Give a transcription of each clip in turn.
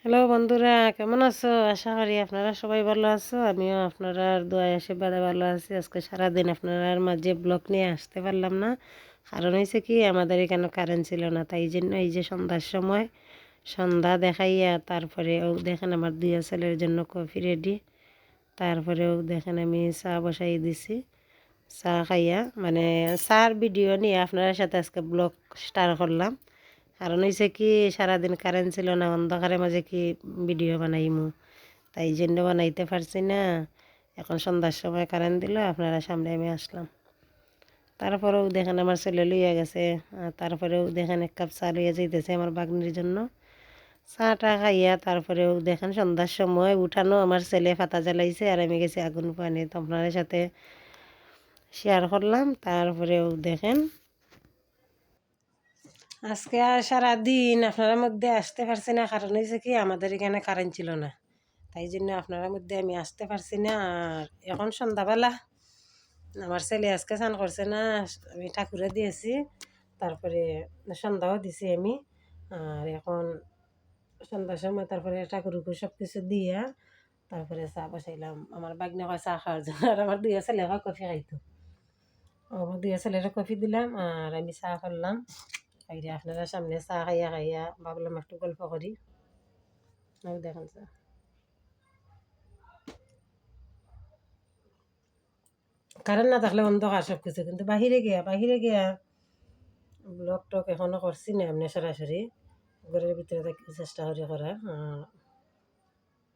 Hello বন্ধুরা, কেমন আছো? আশা করি আপনারা সবাই ভালো আছো। আমিও আপনারা দোয়া আশীর্বাদে ভালো আছি। আজকে সারাদিন আপনার মাঝে ব্লগ নিয়ে আসতে পারলাম না। কারণ হয়েছে কি, আমাদের এখানে কারেন্ট ছিল না, তাই জন্য এই যে সন্ধ্যার সময় সন্ধ্যা দেখাইয়া তারপরে ও দেখেন আমার দুই ছেলের জন্য কফি রেডি। তারপরেও দেখেন আমি চা বসাই দিছি। চা খাইয়া মানে চার ভিডিও নিয়ে আপনার সাথে আজকে ব্লগ স্টার্ট করলাম। কারণ হয়েছে কি, সারাদিন কারেন্ট ছিল না, অন্ধকারের মাঝে কি ভিডিও বানাইমু, তাই জন্য বানাইতে পারছি না। এখন সন্ধ্যার সময় কারেন্ট দিল, আপনারা সামনে আমি আসলাম। তারপরেও দেখেন আমার ছেলে লইয়া গেছে। তারপরেও দেখেন এক কাপ চা লইয়া যাইতেছে আমার বাগনির জন্য। চাটা খাইয়া তারপরেও দেখেন সন্ধ্যার সময় উঠানো আমার ছেলে ফাতা জ্বালাইছে, আর আমি গেছি আগুন পানি, তো আপনাদের সাথে শেয়ার করলাম। তারপরেও দেখেন আজকে আর সারাদিন আপনার মধ্যে আসতে পারছি না, কারণ হয়েছে কি আমাদের এখানে কারেন্ট ছিল না, তাই জন্য আপনার মধ্যে আমি আসতে পারছি না। আর এখন সন্ধ্যাবেলা আমার ছেলে আজকে স্নান করছে না, আমি ঠাকুরে দিয়েছি, তারপরে সন্ধ্যাও দিছি আমি। আর এখন সন্ধ্যার সময় তারপরে ঠাকুরকে সব কিছু দিয়া তারপরে চা বসাইলাম। আমার বাগনা কয় চা খাওয়ার জন্য, আর আমার দুই ছেলে কয় কফি খাইতো। আমার দুই ছেলেরা কফি দিলাম আর আমি চা করলাম। খাইরে আপনারা সামনে চা খাইয়া খাইয়া ভাবলাম একটু গল্প করি। দেখেন চা কারেন্ট না থাকলে অন্ধকার সব কিছু, কিন্তু বাহিরে গিয়া ব্লগ টক এখনো করছি না এমনি সরাসরি, ঘরের ভিতরে থাকি চেষ্টা করি করার।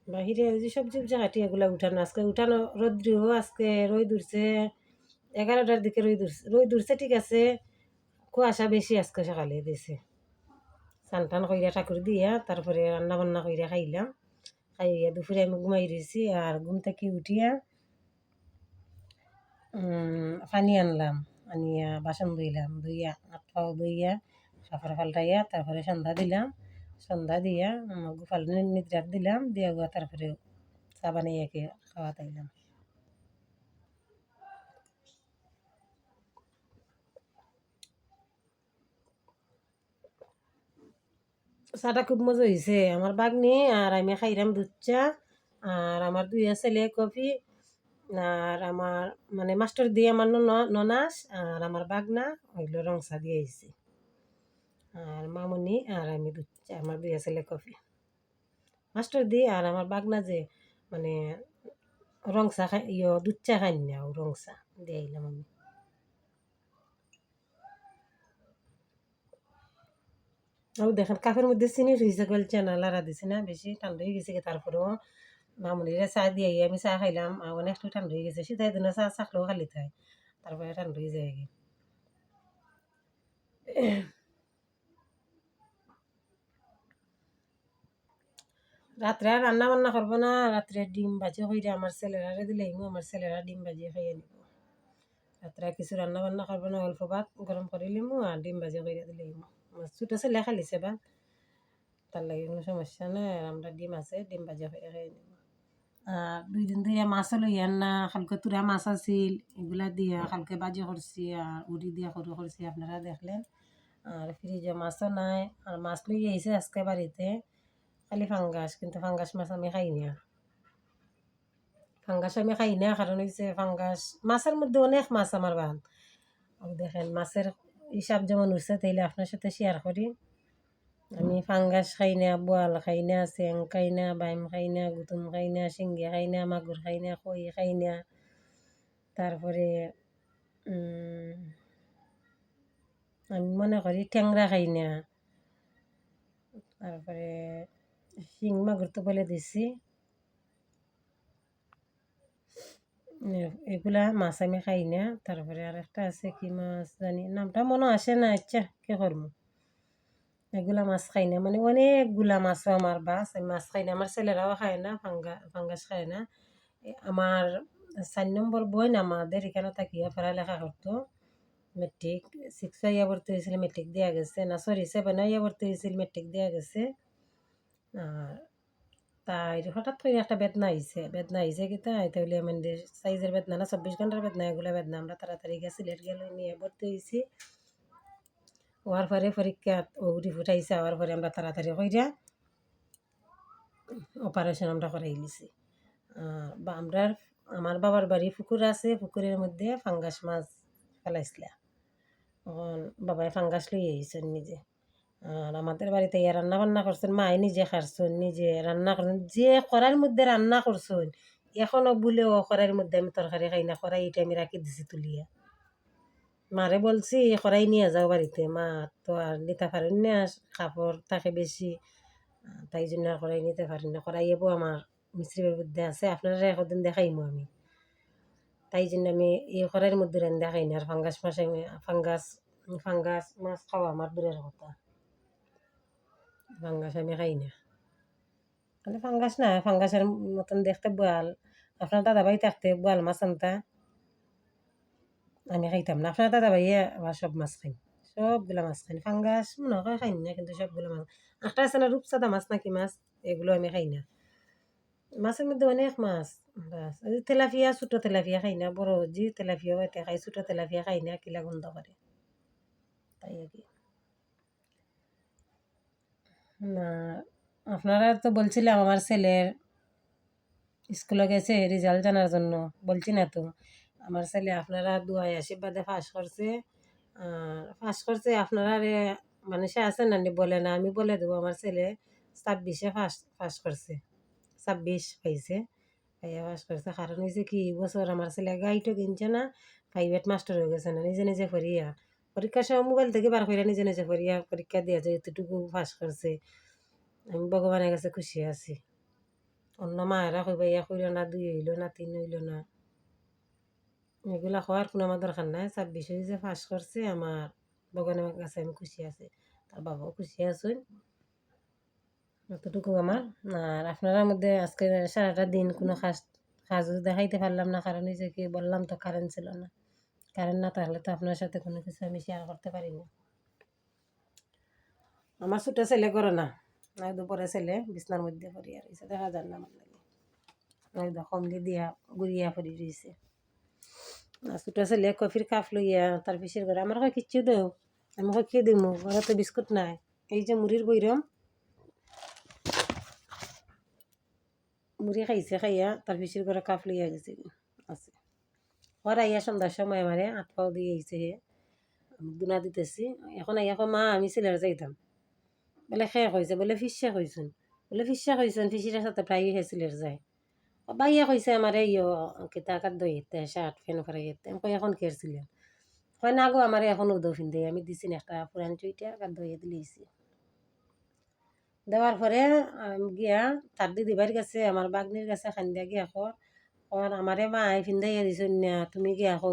বাহিরে ওই যে সবজি কাটি এগুলা উঠানো, আজকে উঠানো রোদ্রিও, আজকে রই ধরছে 11টার দিকে রই ধরছে ঠিক আছে। কুয়াশা বেশি আজকে সকালে দিছে। স্নান টান কইরা ঠাকুর দিয়া তারপরে রান্না বান্না কইরা খাইলাম। খাইয়া দুপুরে আমি ঘুমাই রয়েছি, আর ঘুম থেকে উঠিয়া পানি আনলাম, আনিয়া বাসন ধুইলাম, ধুইয়া হাত পাও ধুইয়া কাপড় পাল্টাইয়া তারপরে সন্ধ্যা দিলাম। সন্ধ্যা দিয়া গোপাল নিদ্রাত দিলাম, দিয়া গুয়া তারপরে চা বানাইয়া খাওয়া তাইলাম। চাটা খুব মজা হয়েছে। আমার বাগনি আর আমি খাইলাম দুধ চা, আর আমার দুই ছেলে কফি, আর আমার মানে মাস্টার দিয়ে আমার ননাস, আর আমার বাগনা হইল রং চা দিয়ে আইছি। আর মামুনি আর আমি দুধ চা, আমার দুই ছেলে কফি। মাস্টার দি আর আমার বাগনা যে মানে রং চা খাই, দুধ চা খাই না, ও রং চা দিয়ে আইলাম আমি। ও দেখেন কাপের মধ্যে চিনি রয়েছে, গলছে না, লাড়া দিছে না, বেশি ঠান্ডা হয়ে গেছে। তারপরেও মামুনিরা চা দিয়ে আমি চা খাইলাম, অনেক একটু ঠান্ডা হয়ে গেছে। শীতের দিনে চা চাকলেও খালি থাকে, তারপরে ঠান্ডা হয়ে যায়। রাত্রে আর রান্না বান্না করবো না, রাত্রে ডিম ভাজি কইরা আমার ছেলেরা দিলেই আমার ছেলেরা ডিম ভাজি খাইয়ে নিব। রাত্রে কিছু রান্না বান্না করবো না, অল্প ভাত গরম করে লিমু আর ডিম ভাজি কইরা দিলেই। আমার ছোটো ছেলে খালিছে ভাত, তার লাগে কোনো সমস্যা নাই। আর আমরা ডিম আছে, ডিম ভাজি করে খাইয়ে নিব। আর 2 দিন ধরে মাছও লইয়া না, কালকে তুরা মাছ আছিল, এগুলা দিয়া কালকে ভাজি করছি, আর উড়ি দিয়া সরু করছি আপনারা দেখলেন। আর ফ্রিজে মাছও নাই, আর মাছ লইয়া আইছে আজকে বাড়িতে, খালি ফাঙ্গাস, কিন্তু ফাঙ্গাস মাছ আমি খাই না। ফাঙ্গাস আমি খাই না, কারণ হচ্ছে ফাঙ্গাস মাছের মধ্যে অনেক মাছ আমার ভাল। দেখেন মাছের হিসাব যেমন হচ্ছে, তাইলে আপনার সাথে শেয়ার করি। আমি ফাঙ্গাস খাই না, বোয়াল খাই না, চেং খাই না, বাইম খাই না, গুতুম খাই না, শিঙ্গি খাই না, মাগুর খাই না, কই খাই না। তারপরে আমি মনে করি ট্যাংরা খাই না। তারপরে শিং মাগুর তো বলে দিছি। এগুলা মাছ আমি খাই না। তারপরে আর একটা আছে কি মাছ জানি, নামটা মনে আসে না, আচ্ছা কি করবো। এগুলা মাছ খাই না, মানে অনেকগুলা মাছও আমার বাস, আমি মাছ খাই না। আমার ছেলেরাও খায় না, ফাঙ্গাস খায় না। আমার 4 নম্বর বোন আমাদের এখানে থাকিয়া পড়ালেখা করতো। মেট্রিক 6 ইয়া ভর্তি হয়েছিল, মেট্রিক দেওয়া গেছে না, সরি 7 ইয়া ভর্তি হয়েছিল, মেট্রিক দেওয়া গেছে। আর তাই হঠাৎ করে একটা বেদনা আইছে কিতা এটা হইলে মানে সাইজের বেদনা না, 24 ঘন্টার বেদনা, এগুলো বেদনা। আমরা তাড়াতাড়ি গিয়ে সিলেট গেলে নিয়ে ভর্তি হয়েছি। হওয়ার পরে পরীক্ষা ও রিপোর্ট আইসে, হওয়ার পরে আমরা তাড়াতাড়ি কইরা অপারেশন আমরা করাই লিছি। বা আমরার আমার বাবার বাড়ি পুকুর আছে, পুকুরের মধ্যে ফাঙ্গাস মাছ ফেলাইছিলা। তখন বাবাই ফাঙ্গাস লই আইছেন নিজে। আর আমাদের বাড়িতে ইয়া রান্না বান্না করছেন, মায়ে নিজে খারছেন, নিজে রান্না করছেন, যে কড়াইয়ের মধ্যে রান্না করছেন এখনো বলেও কড়াইয়ের মধ্যে আমি তরকারি খাই না, কড়াই এটা আমি রাখি দিছি তুলিয়া। মারে বলছি কড়াই নিয়ে যাও বাড়িতে, মা তো আর নিতে পারেন না, কাপড় থাকে বেশি, তাই জন্য আর কড়াই নিতে পারেন না। কড়াই এবো আমার মিস্ত্রির মধ্যে আছে, আপনারা একদিন দেখাইমু আমি। তাই জন্য আমি এই কড়াইয়ের মধ্যে রান্না খাই না। আর ফাঙ্গাস মাছ আমি ফাঙ্গাস মাছ খাওয়া আমার দূরের কথা, ফাঙ্গাস আমি খাই না। তাহলে ফাঙ্গাস না, ফাঙ্গাসের মতন দেখতে বোয়াল, আপনার দাদাভাই থাকতে বোয়াল মাছ আনতা, আমি খাইতাম না। আপনার দাদাভাইয়ে আবার সব মাছ খাই, সবগুলা মাছ খাই। ফাঙ্গাস মনে হয় খাই না, কিন্তু সবগুলো মাছ। একটা আছে না রূপচাঁদা মাছ নাকি মাছ, এগুলো আমি খাই না। মাছের মধ্যে অনেক মাছ, বাস ওই যে তেলাপিয়া, ছোটো তেলাপিয়া খাই না, বড় যে তেলাপিয়া এতে খাই, ছোটো তেলাপিয়া খাই না, কিলা গন্ধ করে, তাই আর কি। না, আপনারা তো বলছিলাম আমার ছেলের স্কুলে গেছে রেজাল্ট জানার জন্য, বলছি না তো আমার ছেলে আপনারা দুয়ায় আশীর্বাদে পাস করছে। পাস করছে আপনারা মানুষে আছেন না বলে না, আমি বলে দেবো আমার ছেলে 26-এ পাস করছে, 26 পাইছে, পাইয়া পাস করছে। কারণ হয়েছে কি বছর আমার ছেলে গাড়িটা কিনছে না, প্রাইভেট মাস্টার হয়ে গেছে না, নিজে নিজে পড়িয়া পরীক্ষার সময় মোবাইল থেকে বার করে নিজে নিজে পড়িয়া পরীক্ষা দিয়ে যায়, এতটুকু পাস করছে। আমি ভগবানের কাছে খুশি আছি। অন্য মায়েরা কইবা ইয়া কইল না, 2 হইল না, 3 হইল না, এগুলা হওয়ার কোনো আমার দরকার নাই। 26 যে পাস করছে, আমার ভগবানের কাছে আমি খুশি আছি, তার বাবাও খুশি আছেন, এতটুকু আমার। আর আপনার মধ্যে আজকে সারাটা দিন কোনো কাজও দেখাইতে পারলাম না, কারণ হচ্ছে কি বললাম তো কারেন্ট ছিল না। কারেন্ট না থাকলে তো আপনার সাথে কোনো কিছু আমি শেয়ার করতে পারি না। আমার ছোটো ছেলে করে না, দুপুরে ছেলে বিছনার মধ্যে পড়িয়া রয়েছে, দেখা যান না আমার লাগে, একদম কমলি দিয়া গুড়িয়া পড়ি রয়েছে। ছোটো ছেলে কফির কাপ লইয়া তার পিসের ঘরে, আমার কয় কিচ্ছু দেও, আমি কয় কি দিমু, ঘরে তো বিস্কুট নাই, এই যে মুড়ির বৈরম, মুড়ি খাইছে, খাইয়া তার পিসির ঘরে কাপ লইয়া গেছে আছে। ঘর আইয়া সন্ধ্যার সময় আমারে হাত পাও দিয়ে আইছে, হে আমি দুনা দিতেছি, এখন আইয়া কয় মা আমি ছেলের যাইতাম, বলে শেষ হয়েছে, বলে ফিসা কইসুন, বলে ফিসা কইসুন, ফিসির সাথে প্রায় ছেলের যায়। বাইয়া কইছে আমার ইয় কিতা কার দই শার্ট ফ্যান করাই আমি কই এখন কেরছিলেন, হয় না গো আমার এখন উদো ফিন দেয়, আমি দিছি একটা পুরান চুইটা কার দইয়ে দিলেছি। দেওয়ার পরে গিয়া তার দিদি বাড়ির কাছে আমার বাগনির কাছে খান্দিয়া গিয়া কর, আমারে মা ফিন্দাইয়া দিছ না, তুমি গিয়া কো